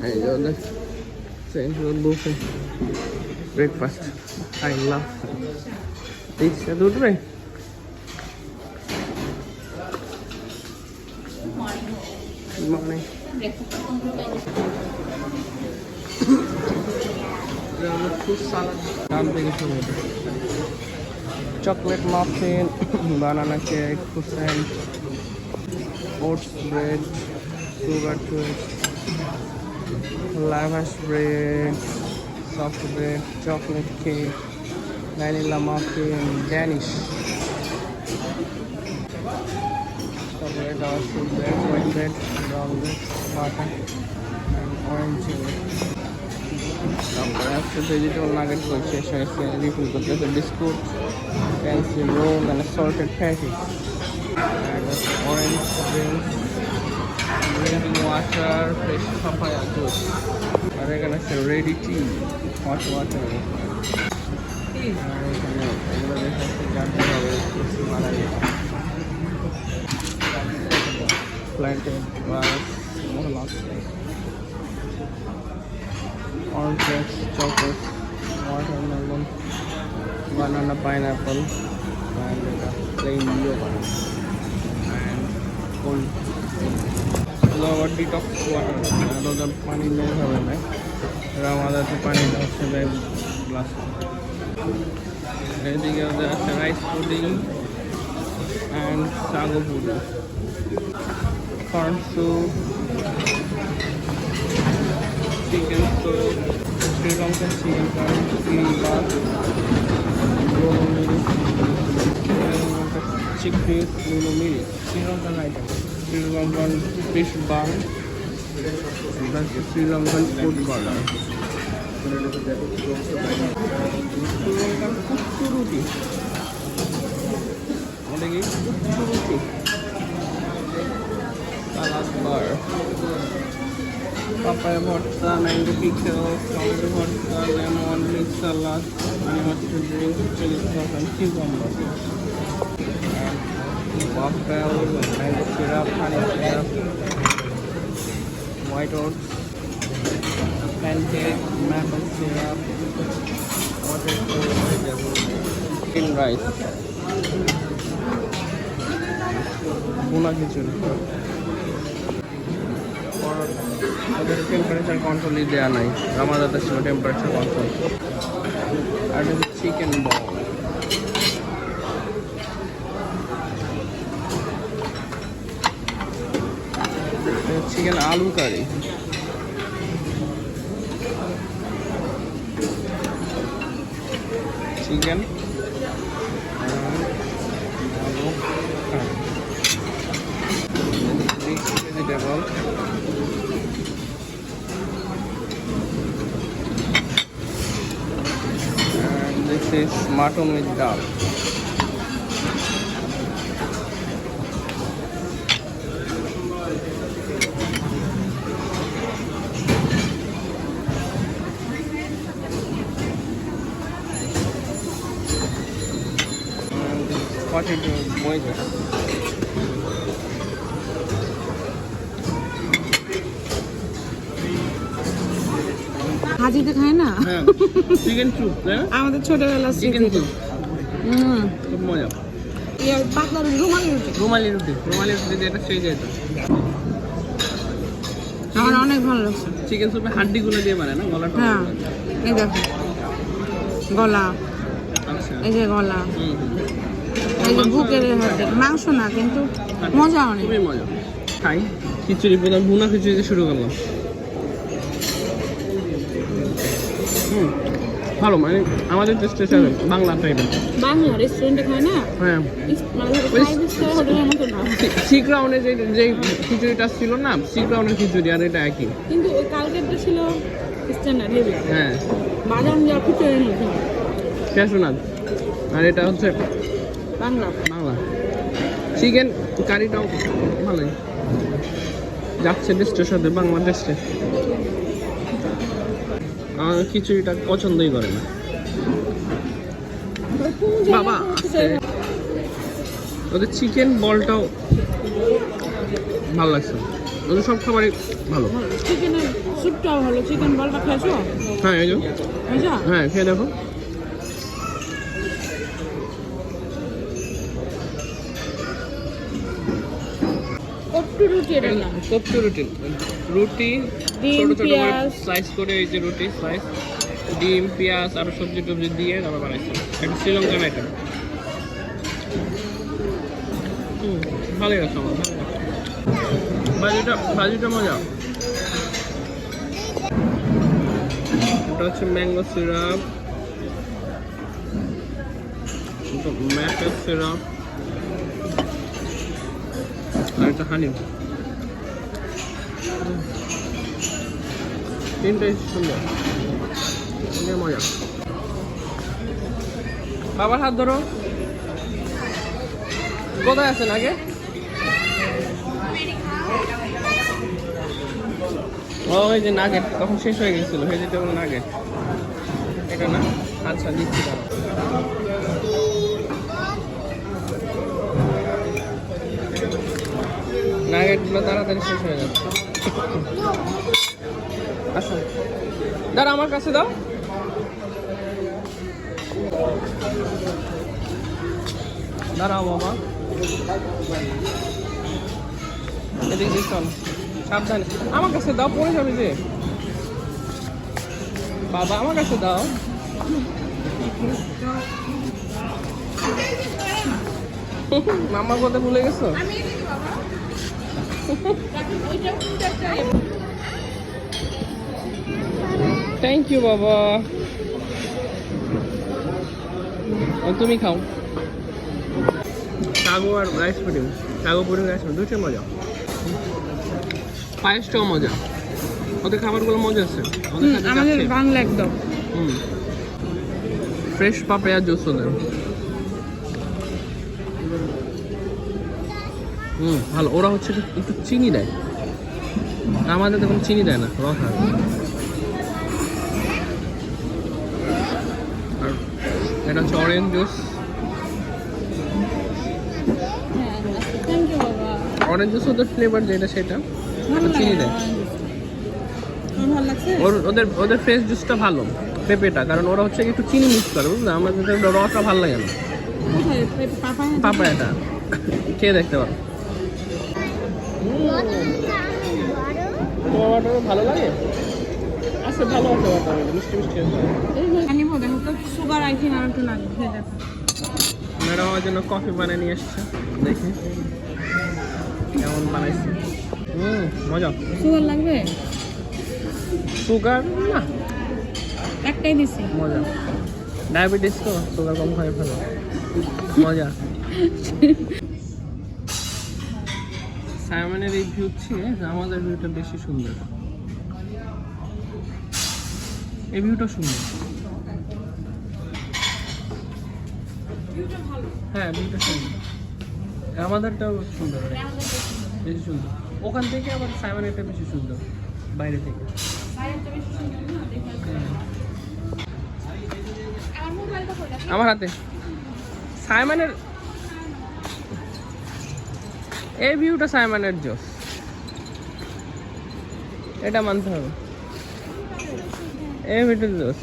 এই যে ওদের central buffet breakfast I love ইচ্ছা তো উঠবে মানে fruit salad ডান থেকে শুরু chocolate muffin banana cake croissant oats bread sugar toast lavash bread soft bread chocolate cake vanilla muffin danish chocolate or fruit bread white bread brown bread butter and orange chili after vegetable nugget purchase refill করতেছে biscuit fancy roll and assorted patties and orange drinks drinking water fresh papaya juice আর এখানে আছে ready tea hot water আর এখানে এগুলো দেখাচ্ছে জানতে হবে মালাই plantain rice molasses orange flakes, chocolate, watermelon, banana, pineapple, and plain yogurt, and cold. Our detox water. Another pani no have na. Ramada to pani hoche by glass. Everything else is rice pudding and sago pudding. Corn soup. Chicken soup, Sri Lankan chicken curry, kimbap, chickpeas, lulumiri, Sri Lankan item, Sri Lankan fish bun, Sri Lankan food burger, Sri Lankan kuchuruti, what again? Kuchuruti, salad bar. Papaya vodka, mango pickles, tomato vodka, lemon, mint salad, honey mustard drink, chili sauce and cucumber. And waffle, mango syrup, honey syrup, white oats, pancake, maple syrup, water in rice, buna khichuri. ওদের temperature কন্ট্রোলই দেওয়া নাই রামাদাতে ছিল temperature control আর এটা chicken বল chicken আলু curry chicken আলু vegetable This is mutton with dal. And potato wedges. হাজিতে খায় না chicken soup তাই না আমাদের ছোটবেলা চিকেন স্যুপ খুব মজা ইয়ার পাতলা রুমালি রুটি এটা সেই যেত আমার অনেক ভালো লাগছে চিকেন স্যুপে হাড্ডিগুলো দিয়ে বানায় না গলাটা হ্যাঁ এই দেখো গলা আচ্ছা এই যে গলা এই যে বুকের হাড্ডি মাংস না কিন্তু মজা অনেক খুবই মজা খাই খিচুড়ি প্রথম ভুনা খিচুড়িতে শুরু করলাম ভালো মানে আমাদের টেস্ট হিসাবে বাংলা টাইপের বাংলা রেস্টুরেন্টে খায় না হ্যাঁ সি ক্রাউনে যে খিচুড়িটা ছিল না সি ক্রাউনের খিচুড়ি আর এটা একই কিন্তু কালকেরটা ছিল স্ট্যান্ডার্ড হেভি হ্যাঁ বাদাম যা খিচুড়ির মধ্যে ক্যাশনাদ আর এটা হচ্ছে বাংলা চিকেন কারিটাও ভালোই যাচ্ছে টেস্টের সাথে বাংলা টেস্টে আমার খিচুড়িটা পছন্দই করে না বাবা ওদের চিকেন বলটাও ভালো লাগছে ওদের সব খাবারই ভালো। চিকেনের স্যুপটাও ভালো, চিকেন বলটা খেয়েছো? হ্যাঁ এই যে, আচ্ছা, হ্যাঁ খেয়ে দেখো। কট্টু রুটি এটার নাম। কোপ্তা রুটি, রুটি ডিম, ছোট ছোট করে পেঁয়াজ। স্লাইস করে, এই যে রুটি স্লাইস, ডিম পেঁয়াজ আর সবজি টবজি দিয়ে তারপর বানাইছে। একটা শ্রীলঙ্কান আইটেম। ভালোই আছে আমার, ভালো লাগছে। ভাজিটা মজা। এটা হচ্ছে ম্যাঙ্গো সিরাপ, ম্যাপের সিরাপ, আর একটা হানি। তিনটাই সুন্দর, তিনটাই মজা। বাবার হাত ধরো। কোথায় আছেন আগে? ও ওই যে নাগেট তখন শেষ হয়ে গেছিল, ভেজিটেবল নাগেট। এটা না, আচ্ছা দিচ্ছি দাঁড়াও। নাগেটগুলো তাড়াতাড়ি শেষ হয়ে যাচ্ছে। আচ্ছা দাঁড়া, আমার কাছে দাও। দাঁড়াও বাবা, এদিক দিয়ে চল, সাবধানে। আমার কাছে দাও, পড়ে যাবে যে। বাবা আমার কাছে দাও। মামা বলতে ভুলে গেছো? থ্যাংক ইউ বাবা। তুমি খাও। সাগু আর রাইস পুডিং, সাগু পুডিং রাইস পুডিং দুটোই মজা। পায়েসটাও মজা, ওদের খাবারগুলো মজা আছে। আমাদের বাংলা একদম। ফ্রেশ পাপায়া জুস ওদের। ভালো। ওরা হচ্ছে একটু চিনি দেয়, আমাদের তো কোনো চিনি দেয় না, রসা। আর এটা হচ্ছে অরেঞ্জ জুস। থ্যাংক ইউ বাবা। অরেঞ্জ জুস ওদের ফ্লেভার যেটা সেটা চিনি দেয়। ভালো লাগছে। ওদের ফ্রেশ জুসটা ভালো, পেঁপেটা, কারণ ওরা হচ্ছে একটু চিনি মিক্স করে, বুঝলে? আমাদের রসটা ভালো লাগে না। পাপায়াটা খেয়ে দেখতে পারো। তোমার ভালো লাগে? আচ্ছা ভালো আছে, মিষ্টি মিষ্টি আছে। সুগার আইসিং আর একটু লাগবে, খেয়ে দেখো। ম্যাডাম আমার জন্য কফি বানিয়ে নিয়ে এসছে, দেখি কেমন বানাইছে। মজা। সুগার লাগবে? সুগার না, একটাই দিছি। মজা। ডায়াবেটিস তো, সুগার কম খাই ভালো, মজা। সাইমনের এই ভিউ চেয়ে আমাদের ভিউটা বেশি সুন্দর। এই ভিউটা সুন্দর। হ্যাঁ ভিউটা সুন্দর, আমাদেরটাও সুন্দর, বেশি সুন্দর। ওখান থেকে আবার সাইমনেরটা বেশি সুন্দর, বাইরে থেকে। আমার হাতে সাইমনের এই ভিউটা, সাইমনের জোস, এটা মানতে হবে। এই ভিউটা জোস।